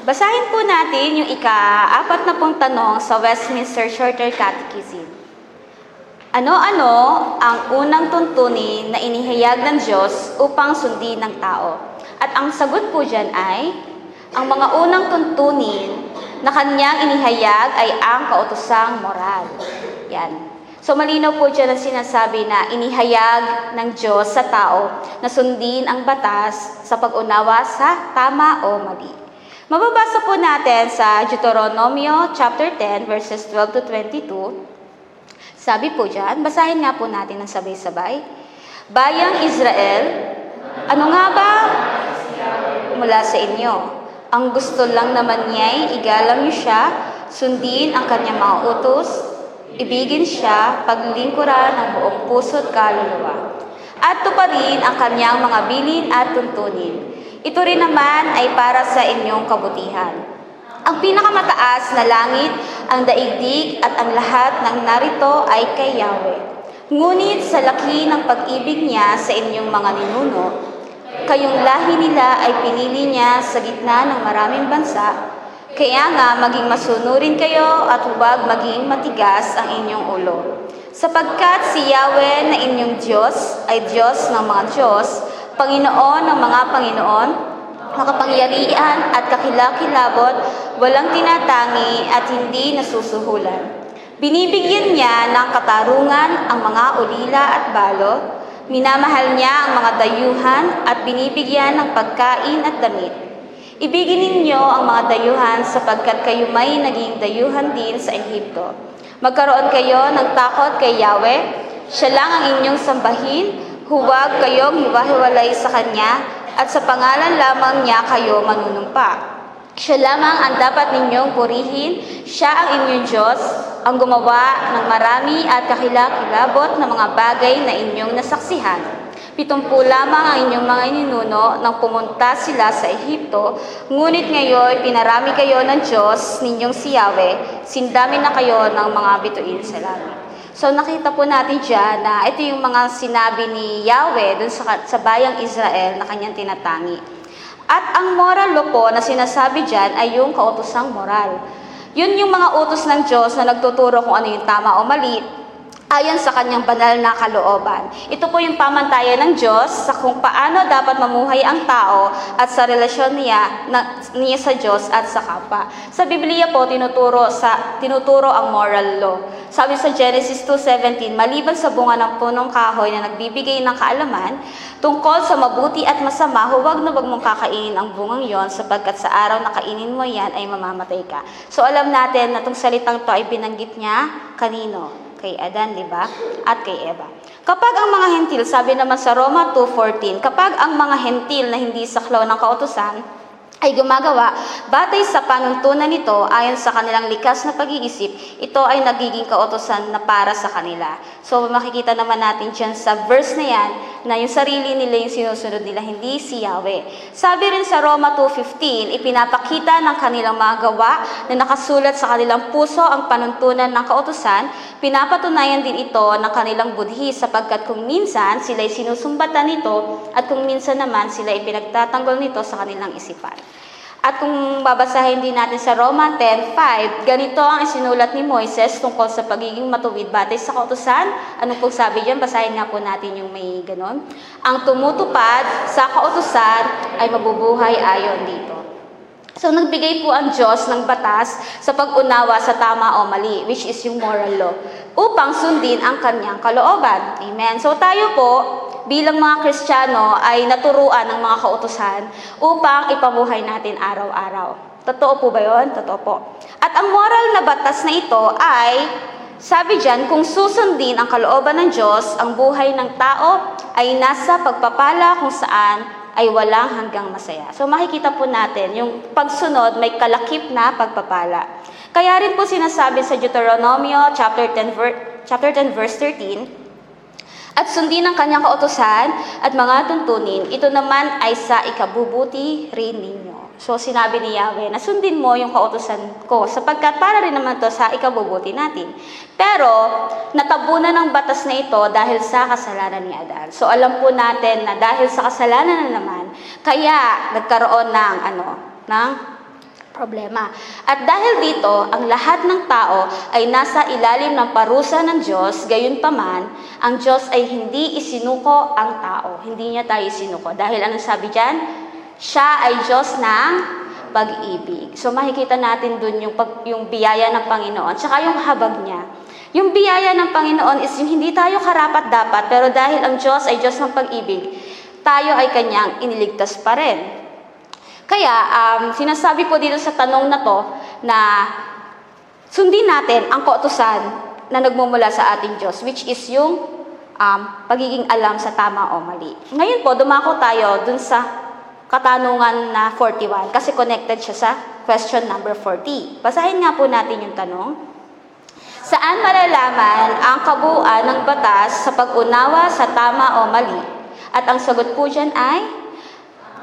Basahin po natin yung ika-40 tanong sa Westminster Shorter Catechism. Ano-ano ang unang tuntunin na inihayag ng Diyos upang sundin ng tao? At ang sagot po dyan ay, ang mga unang tuntunin na kanyang inihayag ay ang kautosang moral. Yan. So malinaw po dyan ang sinasabi na inihayag ng Diyos sa tao na sundin ang batas sa pag-unawa sa tama o mali. Mababasa po natin sa Deuteronomio chapter 10 verses 12 to 22. Sabi po dyan, basahin nga po natin ng sabay-sabay. Bayang Israel, ano nga ba mula sa inyo? Ang gusto lang naman niya'y igalang niyo siya, sundin ang kanyang mga utos, ibigin siya, paglingkuran ng buong puso't kaluluwa, at tuparin ang kanyang mga bilin at tuntunin. Ito rin naman ay para sa inyong kabutihan. Ang pinakamataas na langit, ang daigdig at ang lahat ng narito ay kay Yahweh. Ngunit sa laki ng pag-ibig niya sa inyong mga ninuno, kayong lahi nila ay pinili niya sa gitna ng maraming bansa, kaya nga maging masunurin kayo at huwag maging matigas ang inyong ulo. Sapagkat si Yahweh na inyong Diyos ay Diyos ng mga Diyos, Panginoon ng mga Panginoon, makapangyarihan at kakilakilabot, walang tinatangi at hindi nasusuhulan. Binibigyan niya ng katarungan ang mga ulila at balo, minamahal niya ang mga dayuhan at binibigyan ng pagkain at damit. Ibigin ninyo ang mga dayuhan sapagkat kayo may naging dayuhan din sa Ehipto. Magkaroon kayo ng takot kay Yahweh, siya lang ang inyong sambahin, huwag kayong hiwa-hiwalay sa Kanya at sa pangalan lamang niya kayo manunumpa. Siya lamang ang dapat ninyong purihin, siya ang inyong Diyos, ang gumawa ng marami at kakilakilabot na mga bagay na inyong nasaksihan. 70 lamang ang inyong mga ninuno nang pumunta sila sa Ehipto, ngunit ngayon pinarami kayo ng Diyos ninyong si Yahweh, sindami na kayo ng mga bituin sa langit. So nakita po natin dyan na ito yung mga sinabi ni Yahweh dun sa bayang Israel na kanyang tinatangi. At ang moral law po na sinasabi dyan ay yung kautosang moral. Yun yung mga utos ng Diyos na nagtuturo kung ano yung tama o mali ayon sa kanyang banal na kalooban. Ito po yung pamantayan ng Diyos sa kung paano dapat mamuhay ang tao at sa relasyon niya sa Diyos at sa kapwa. Sa Biblia po, tinuturo ang moral law. Sabi sa Genesis 2:17, maliban sa bunga ng punong kahoy na nagbibigay ng kaalaman, tungkol sa mabuti at masama, huwag na wag mong kakainin ang bungang yon sapagkat sa araw na kainin mo yan ay mamamatay ka. So alam natin na itong salitang to ay binanggit niya kanino? Kay Adan, di ba? At kay Eva. Kapag ang mga hentil, sabi naman sa Roma 2:14, kapag ang mga hentil na hindi saklaw ng kautusan ay gumagawa, batay sa panuntunan nito, ayon sa kanilang likas na pag-iisip, ito ay nagiging kautusan na para sa kanila. So makikita naman natin dyan sa verse na yan, na yung sarili nila yung sinusunod nila, hindi si Yahweh. Sabi rin sa Roma 2:15, ipinapakita ng kanilang mga gawa na nakasulat sa kanilang puso ang panuntunan ng kautusan, pinapatunayan din ito ng kanilang budhi sapagkat kung minsan sila'y sinusumbatan nito at kung minsan naman sila'y pinagtatanggol nito sa kanilang isipan. At kung babasahin din natin sa Roma 10:5, ganito ang isinulat ni Moises tungkol sa pagiging matuwid batay sa kautusan. Ano pong sabi diyan? Basahin nga po natin yung may ganon. Ang tumutupad sa kautusan ay mabubuhay ayon dito. So nagbigay po ang Diyos ng batas sa pag-unawa sa tama o mali, which is yung moral law, upang sundin ang kanyang kalooban. Amen. So tayo po, bilang mga Kristiyano ay naturuan ng mga kautusan upang ipamuhay natin araw-araw. Totoo po ba yun? Totoo po. At ang moral na batas na ito ay, sabi dyan, kung susundin ang kalooban ng Diyos, ang buhay ng tao ay nasa pagpapala kung saan ay walang hanggang masaya. So makikita po natin, yung pagsunod may kalakip na pagpapala. Kaya rin po sinasabi sa Deuteronomio chapter 10 verse 13, at sundin ang kanyang kautusan at mga tuntunin, ito naman ay sa ikabubuti rin ninyo. So sinabi ni Yahweh na sundin mo yung kautusan ko sapagkat para rin naman to sa ikabubuti natin. Pero natabunan ng batas na ito dahil sa kasalanan ni Adan. So alam po natin na dahil sa kasalanan na naman, kaya nagkaroon ng problema. At dahil dito, ang lahat ng tao ay nasa ilalim ng parusa ng Diyos, gayunpaman, ang Diyos ay hindi isinuko ang tao. Hindi niya tayo isinuko. Dahil anong sabi dyan? Siya ay Diyos ng pag-ibig. So makikita natin dun yung biyaya ng Panginoon, tsaka yung habag niya. Yung biyaya ng Panginoon is yung hindi tayo karapat-dapat, pero dahil ang Diyos ay Diyos ng pag-ibig, tayo ay Kanyang iniligtas pa rin. Kaya, sinasabi po dito sa tanong na to na sundin natin ang kautusan na nagmumula sa ating Diyos, which is yung pagiging alam sa tama o mali. Ngayon po, dumako tayo dun sa katanungan na 41 kasi connected siya sa question number 40. Basahin nga po natin yung tanong. Saan malalaman ang kabuuan ng batas sa pag-unawa sa tama o mali? At ang sagot po dyan ay,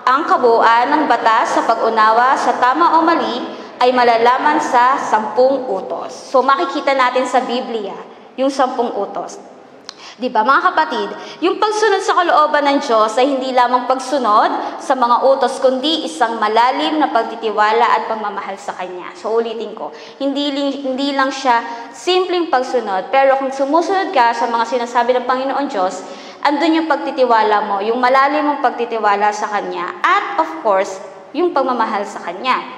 ang kabuuan ng batas sa pag-unawa sa tama o mali ay malalaman sa 10 utos. So makikita natin sa Biblia yung 10 utos. Diba mga kapatid, yung pagsunod sa kalooban ng Diyos ay hindi lamang pagsunod sa mga utos, kundi isang malalim na pagtitiwala at pagmamahal sa Kanya. So ulitin ko, hindi lang siya simpleng pagsunod, pero kung sumusunod ka sa mga sinasabi ng Panginoon Diyos, andun yung pagtitiwala mo, yung malalim mong pagtitiwala sa Kanya, at of course, yung pagmamahal sa Kanya.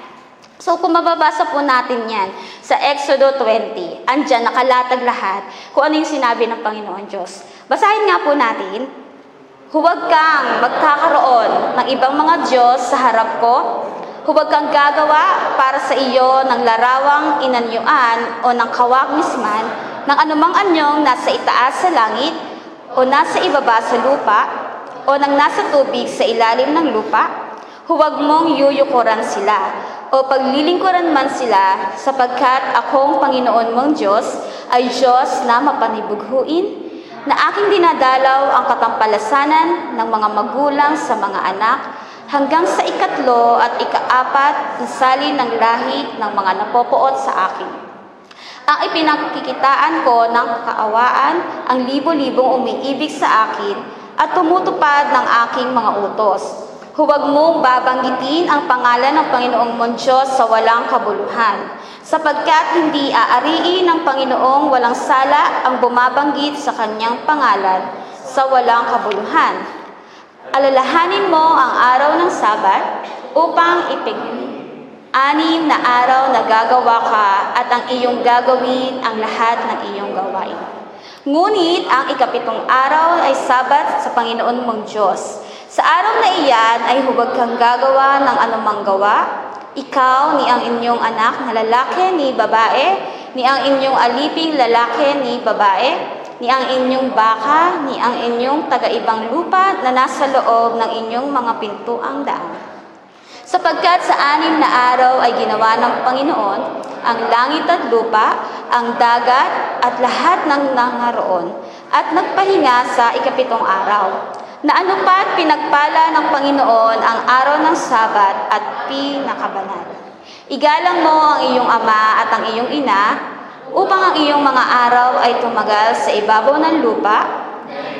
So kung mababasa po natin yan sa Exodo 20, andyan nakalatag lahat kung ano yung sinabi ng Panginoon Diyos. Basahin nga po natin, huwag kang magkakaroon ng ibang mga Diyos sa harap ko, huwag kang gagawa para sa iyo ng larawang inanyuan o ng kawakmisman ng anumang anyong nasa itaas sa langit o nasa ibaba sa lupa o ng nasa tubig sa ilalim ng lupa. Huwag mong yuyukuran sila o paglilingkuran man sila sapagkat akong Panginoon mong Diyos ay Diyos na mapanibughuin, na aking dinadalaw ang katampalasanan ng mga magulang sa mga anak hanggang sa 3 at 4 na salin ng lahi ng mga napopoot sa akin. Ang ipinagkikitaan ko ng kaawaan ang libo-libong umiibig sa akin at tumutupad ng aking mga utos. Huwag mong babanggitin ang pangalan ng Panginoong mong Diyos sa walang kabuluhan, sapagkat hindi aariin ng Panginoong walang sala ang bumabanggit sa kanyang pangalan sa walang kabuluhan. Alalahanin mo ang araw ng Sabat upang ipig-6 na araw na gagawa ka at ang iyong gagawin ang lahat ng iyong gawain. Ngunit ang 7 araw ay Sabat sa Panginoon mong Diyos. Sa araw na iyan ay huwag kang gagawa ng anumang gawa, ikaw ni ang inyong anak na lalaki ni babae, ni ang inyong aliping lalaki ni babae, ni ang inyong baka, ni ang inyong taga-ibang lupa na nasa loob ng inyong mga pintuang daan. Sapagkat sa 6 na araw ay ginawa ng Panginoon ang langit at lupa, ang dagat at lahat ng nangaroon, at nagpahinga sa 7 araw. Na ano pa't pinagpala ng Panginoon ang araw ng Sabat at pinakabanal. Igalang mo ang iyong ama at ang iyong ina, upang ang iyong mga araw ay tumagal sa ibabaw ng lupa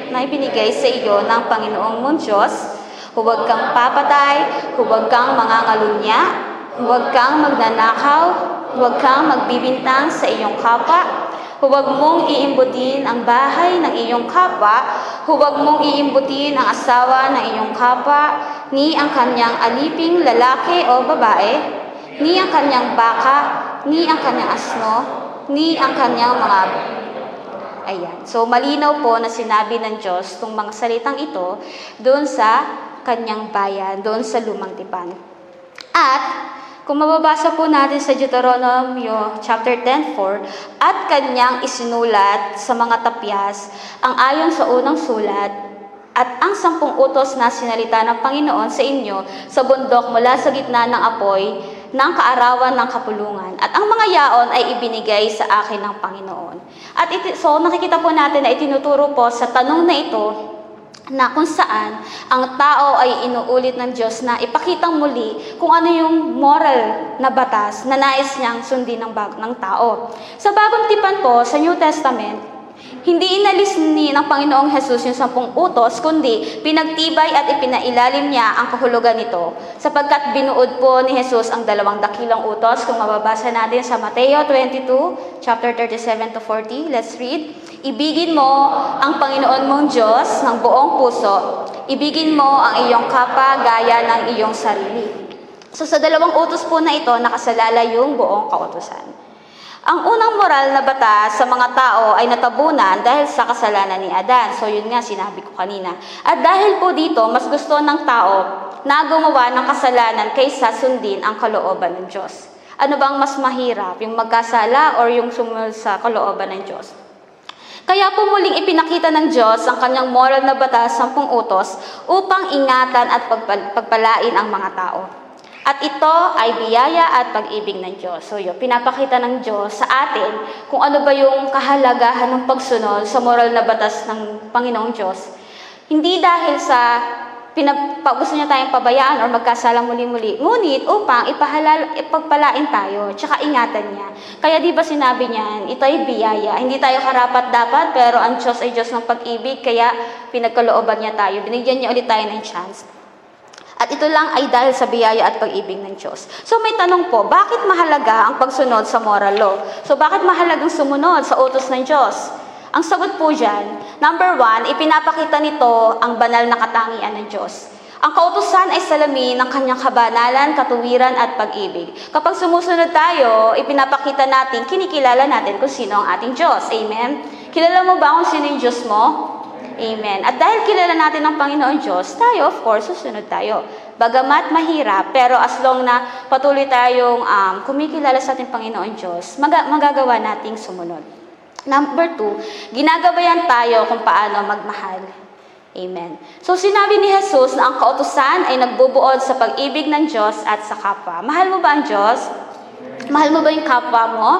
na ibinigay sa iyo ng Panginoong mong Diyos. Huwag kang papatay, huwag kang mangangalunya, huwag kang magnanakaw, huwag kang magbibintang sa iyong kapwa, huwag mong iimbutin ang bahay ng iyong kapwa, huwag mong iimbutin ang asawa ng iyong kapwa, ni ang kanyang aliping lalaki o babae, ni ang kanyang baka, ni ang kanyang asno, ni ang kanyang mga... Ayan. So, malinaw po na sinabi ng Diyos itong mga salitang ito doon sa kanyang bayan, doon sa lumang tipan. At kung mababasa po natin sa Deuteronomio chapter 10:4, at kanyang isinulat sa mga tapyas ang ayon sa unang sulat at ang 10 utos na sinalita ng Panginoon sa inyo sa bundok mula sa gitna ng apoy ng kaarawan ng kapulungan. At ang mga yaon ay ibinigay sa akin ng Panginoon. At so nakikita po natin na itinuturo po sa tanong na ito na kung saan ang tao ay inuulit ng Diyos na ipakitang muli kung ano yung moral na batas na nais niyang sundin ng tao. Sa Bagong Tipan po, sa New Testament, Hindi inalis ng Panginoong Hesus yung 10 utos, kundi pinagtibay at ipinailalim niya ang kahulugan nito, sapagkat binuod po ni Hesus ang 2 dakilang utos. Kung mababasa natin sa Mateo 22, chapter 37 to 40, let's read. Ibigin mo ang Panginoon mong Diyos ng buong puso. Ibigin mo ang iyong kapwa gaya ng iyong sarili. So sa 2 utos po na ito, nakasalala yung buong kautusan. Ang unang moral na batas sa mga tao ay natabunan dahil sa kasalanan ni Adan. So yun nga, sinabi ko kanina. At dahil po dito, mas gusto ng tao na gumawa ng kasalanan kaysa sundin ang kalooban ng Diyos. Ano bang mas mahirap, yung magkasala or yung sumunod sa kalooban ng Diyos? Kaya po muling ipinakita ng Diyos ang kanyang moral na batas, 10 utos, upang ingatan at pagpalain ang mga tao. At ito ay biyaya at pag-ibig ng Diyos. So yun, pinapakita ng Diyos sa atin kung ano ba yung kahalagahan ng pagsunod sa moral na batas ng Panginoong Diyos. Hindi dahil sa gusto niya tayong pabayaan o magkasala muli-muli, ngunit upang ipagpalain tayo, tsaka ingatan niya. Kaya di ba sinabi niyan, ito ay biyaya. Hindi tayo karapat-dapat, pero ang Diyos ay Diyos ng pag-ibig, kaya pinagkalooban niya tayo. Binigyan niya ulit tayo ng chance. At ito lang ay dahil sa biyaya at pag-ibig ng Diyos. So may tanong po, bakit mahalaga ang pagsunod sa moral law? So bakit mahalagang sumunod sa utos ng Diyos? Ang sagot po dyan, number 1, ipinapakita nito ang banal na katangian ng Diyos. Ang kautusan ay salamin ng kanyang kabanalan, katuwiran at pag-ibig. Kapag sumusunod tayo, ipinapakita natin, kinikilala natin kung sino ang ating Diyos. Amen? Kilala mo ba kung sino yung Diyos mo? Amen. At dahil kilala natin ang Panginoon Diyos, tayo, of course, susunod tayo. Bagamat mahirap, pero as long na patuloy tayong kumikilala sa ating Panginoon Diyos, magagawa nating sumunod. Number 2, ginagabayan tayo kung paano magmahal. Amen. So sinabi ni Jesus na ang kautusan ay nagbubuod sa pag-ibig ng Diyos at sa kapwa. Mahal mo ba ang Diyos? Mahal mo ba yung kapwa mo?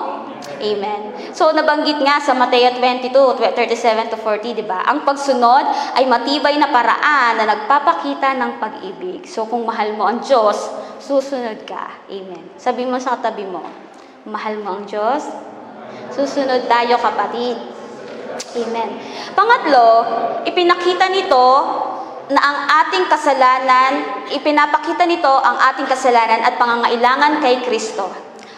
Amen. So, nabanggit nga sa Mateo 22, 37 to 40, di ba? Ang pagsunod ay matibay na paraan na nagpapakita ng pag-ibig. So, kung mahal mo ang Diyos, susunod ka. Amen. Sabi mo sa katabi mo, mahal mo ang Diyos? Susunod tayo, kapatid. Amen. Pangatlo, ipinakita nito na ang ating kasalanan, ipinapakita nito ang ating kasalanan at pangangailangan kay Kristo.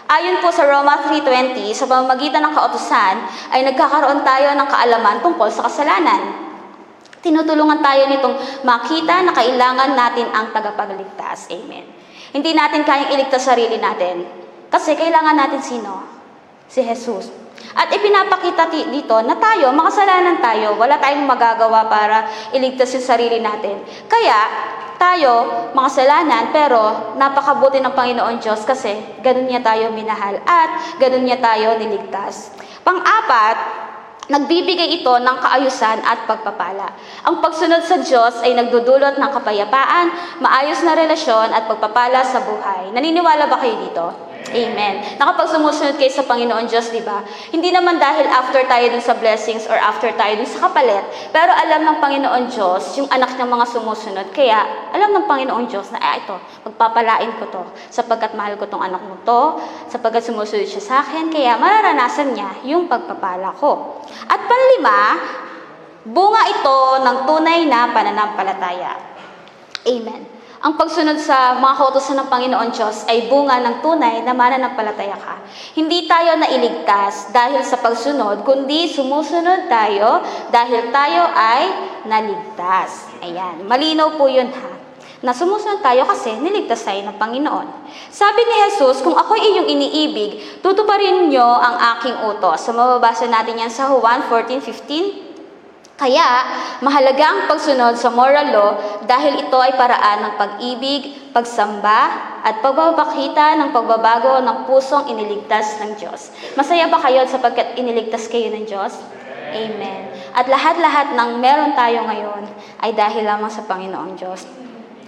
Ayon po sa Roma 3:20, sa pamamagitan ng kautusan, ay nagkakaroon tayo ng kaalaman tungkol sa kasalanan. Tinutulungan tayo nitong makita na kailangan natin ang tagapagligtas. Amen. Hindi natin kayang iligtas sarili natin. Kasi kailangan natin sino? Si Jesus. At ipinapakita dito na tayo, makasalanan tayo, wala tayong magagawa para iligtas yung sarili natin. Kaya, tayo, makasalanan, pero napakabuti ng Panginoon Diyos kasi ganun niya tayo minahal at ganun niya tayo niligtas. Pang-apat, nagbibigay ito ng kaayusan at pagpapala. Ang pagsunod sa Diyos ay nagdudulot ng kapayapaan, maayos na relasyon at pagpapala sa buhay. Naniniwala ba kayo dito? Amen. Nakapag sumusunod kayo sa Panginoon Diyos, di ba? Hindi naman dahil after tayo dun sa blessings or after tayo dun sa kapalit, pero alam ng Panginoon Diyos, yung anak ng mga sumusunod. Kaya, alam ng Panginoon Diyos na, ito, magpapalain ko to, sapagkat mahal ko tong anak mo to, sapagkat sumusunod siya sa akin, kaya mararanasan niya yung pagpapala ko. At panlima, bunga ito ng tunay na pananampalataya. Amen. Ang pagsunod sa mga kautusan ng Panginoon Diyos ay bunga ng tunay na mananampalataya ka. Hindi tayo nailigtas dahil sa pagsunod, kundi sumusunod tayo dahil tayo ay naligtas. Ayan, malinaw po yun ha. Na sumusunod tayo kasi niligtas tayo ng Panginoon. Sabi ni Jesus, kung ako ay iyong iniibig, tutuparin niyo ang aking utos. So mababasa natin yan sa Juan 14:15. Kaya, mahalaga ang pagsunod sa moral law dahil ito ay paraan ng pag-ibig, pagsamba, at pagbabakita ng pagbabago ng pusong iniligtas ng Diyos. Masaya ba kayo sapagkat iniligtas kayo ng Diyos? Amen. At lahat-lahat ng meron tayo ngayon ay dahil lamang sa Panginoong Diyos.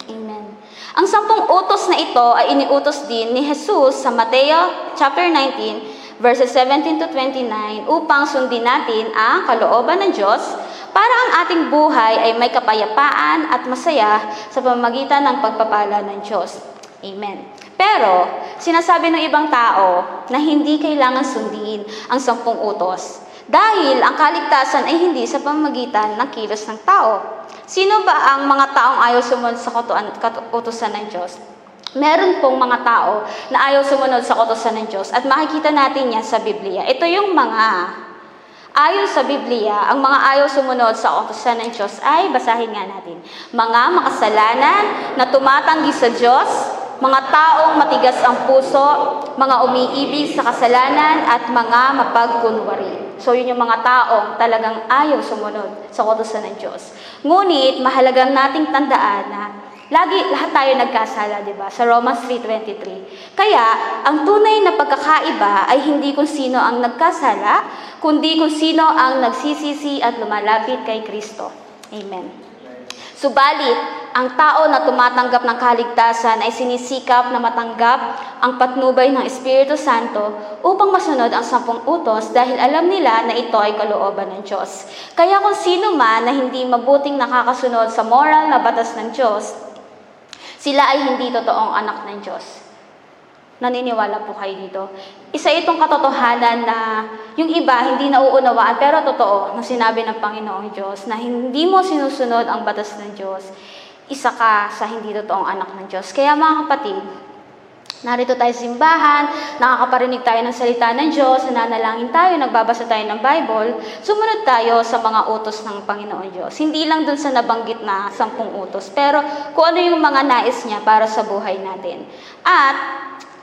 Amen. Ang 10 utos na ito ay iniutos din ni Jesus sa Mateo chapter 19, verses 17 to 29 upang sundin natin ang kalooban ng Diyos para ang ating buhay ay may kapayapaan at masaya sa pamamagitan ng pagpapala ng Diyos. Amen. Pero, sinasabi ng ibang tao na hindi kailangan sundin ang 10 utos Dahil ang kaligtasan ay hindi sa pamamagitan ng kilos ng tao. Sino ba ang mga taong ayaw sumunod sa kautusan ng Diyos? Meron pong mga tao na ayaw sumunod sa kautusan ng Diyos at makikita natin yan sa Biblia. Ito yung mga ayon sa Biblia, ang mga ayaw sumunod sa kautusan ng Diyos ay, basahin nga natin, mga makasalanan na tumatanggi sa Diyos, mga taong matigas ang puso, mga umiibig sa kasalanan at mga mapagkunwari. So yun yung mga taong talagang ayaw sumunod sa kautusan ng Diyos. Ngunit mahalagang nating tandaan na lahat tayo nagkasala, di ba? Sa Romans 3:23. Kaya, ang tunay na pagkakaiba ay hindi kung sino ang nagkasala, kundi kung sino ang nagsisisi at lumalapit kay Kristo. Amen. Subalit, ang tao na tumatanggap ng kaligtasan ay sinisikap na matanggap ang patnubay ng Espiritu Santo upang masunod ang 10 utos dahil alam nila na ito ay kalooban ng Diyos. Kaya kung sino man na hindi mabuting nakakasunod sa moral na batas ng Diyos, sila ay hindi totoong anak ng Diyos. Naniniwala po kayo dito? Isa itong katotohanan na yung iba hindi nauunawaan pero totoo na sinabi ng Panginoong Diyos na hindi mo sinusunod ang batas ng Diyos, isa ka sa hindi totoong anak ng Diyos. Kaya mga kapatid, narito tayo sa simbahan, nakakaparinig tayo ng salita ng Diyos, nananalangin tayo, nagbabasa tayo ng Bible, sumunod tayo sa mga utos ng Panginoon Diyos. Hindi lang dun sa nabanggit na 10 utos, pero kung ano yung mga nais niya para sa buhay natin. At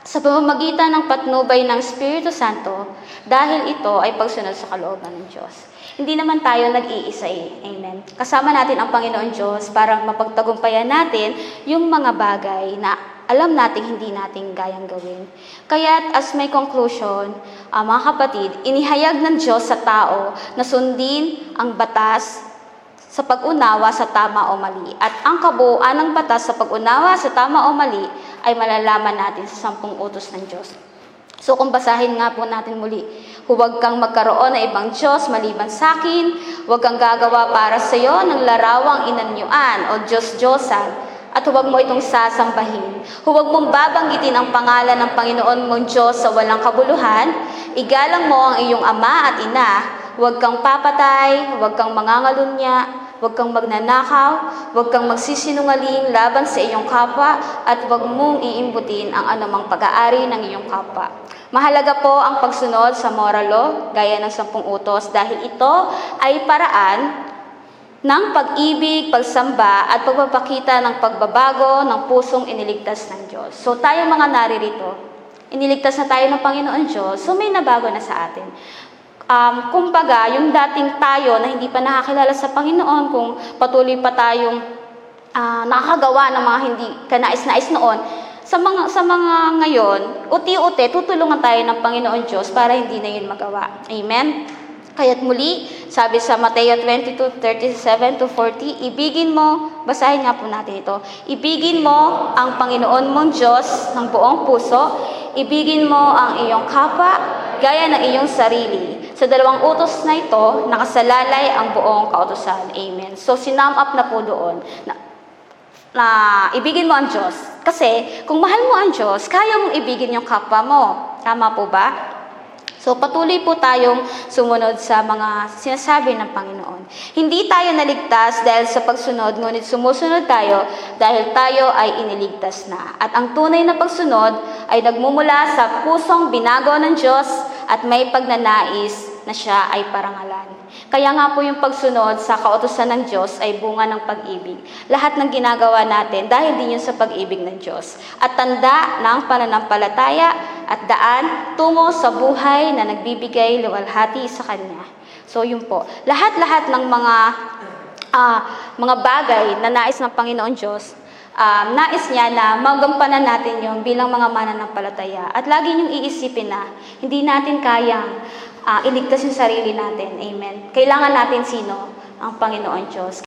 sa pamamagitan ng patnubay ng Espiritu Santo, dahil ito ay pagsunod sa kalooban ng Diyos. Hindi naman tayo nag-iisa eh. Amen. Kasama natin ang Panginoon Diyos para mapagtagumpayan natin yung mga bagay na alam nating hindi natin gayang gawin. Kaya as may conclusion, mga kapatid, inihayag ng Diyos sa tao na sundin ang batas sa pag-unawa sa tama o mali. At ang kabuuan ng batas sa pag-unawa sa tama o mali ay malalaman natin sa 10 utos ng Diyos. So kung basahin nga po natin muli, huwag kang magkaroon ng ibang Diyos maliban sa akin, huwag kang gagawa para sa iyo ng larawang inanyuan o Diyos-Diyosan, at huwag mo itong sasambahin. Huwag mong babanggitin ang pangalan ng Panginoon mong Diyos sa walang kabuluhan, igalang mo ang iyong ama at ina, huwag kang papatay, huwag kang mangangalunya, huwag kang magnanakaw, huwag kang magsisinungaling laban sa iyong kapwa, at huwag mong iimbutin ang anumang pag-aari ng iyong kapwa. Mahalaga po ang pagsunod sa moral law, gaya ng 10 utos, dahil ito ay paraan ng pag-ibig, pagsamba, at pagpapakita ng pagbabago ng pusong iniligtas ng Diyos. So tayo mga naririto, iniligtas na tayo ng Panginoon Diyos, so may nabago na sa atin. Kumbaga, yung dating tayo na hindi pa nakakilala sa Panginoon, kung patuloy pa tayong nakakagawa ng mga hindi kanais-nais noon, sa mga ngayon, uti-uti, tutulungan tayo ng Panginoon Diyos para hindi na yun magawa. Amen? Kaya't muli, sabi sa Mateo 22:37-40, ibigin mo, basahin nga po natin ito, ibigin mo ang Panginoon mong Diyos ng buong puso, ibigin mo ang iyong kapwa, gaya ng iyong sarili. Sa 2 utos na ito, nakasalalay ang buong kautusan. Amen. So, sinum up na po doon na ibigin mo ang Diyos. Kasi, kung mahal mo ang Diyos, kaya mong ibigin yung kapwa mo. Tama po ba? So, patuloy po tayong sumunod sa mga sinasabi ng Panginoon. Hindi tayo naligtas dahil sa pagsunod, ngunit sumusunod tayo dahil tayo ay iniligtas na. At ang tunay na pagsunod ay nagmumula sa pusong binago ng Diyos at may pagnanais na siya ay parangalan. Kaya nga po yung pagsunod sa kautusan ng Diyos ay bunga ng pag-ibig. Lahat ng ginagawa natin dahil din yun sa pag-ibig ng Diyos. At tanda ng pananampalataya at daan tungo sa buhay na nagbibigay luwalhati sa Kanya. So yun po. Lahat-lahat ng mga bagay na nais ng Panginoon Diyos, nais niya na magampanan natin yung bilang mga mananampalataya. At lagi niyong iisipin na hindi natin kayang iligtas yung sarili natin. Amen. Kailangan natin sino? Ang Panginoon Diyos.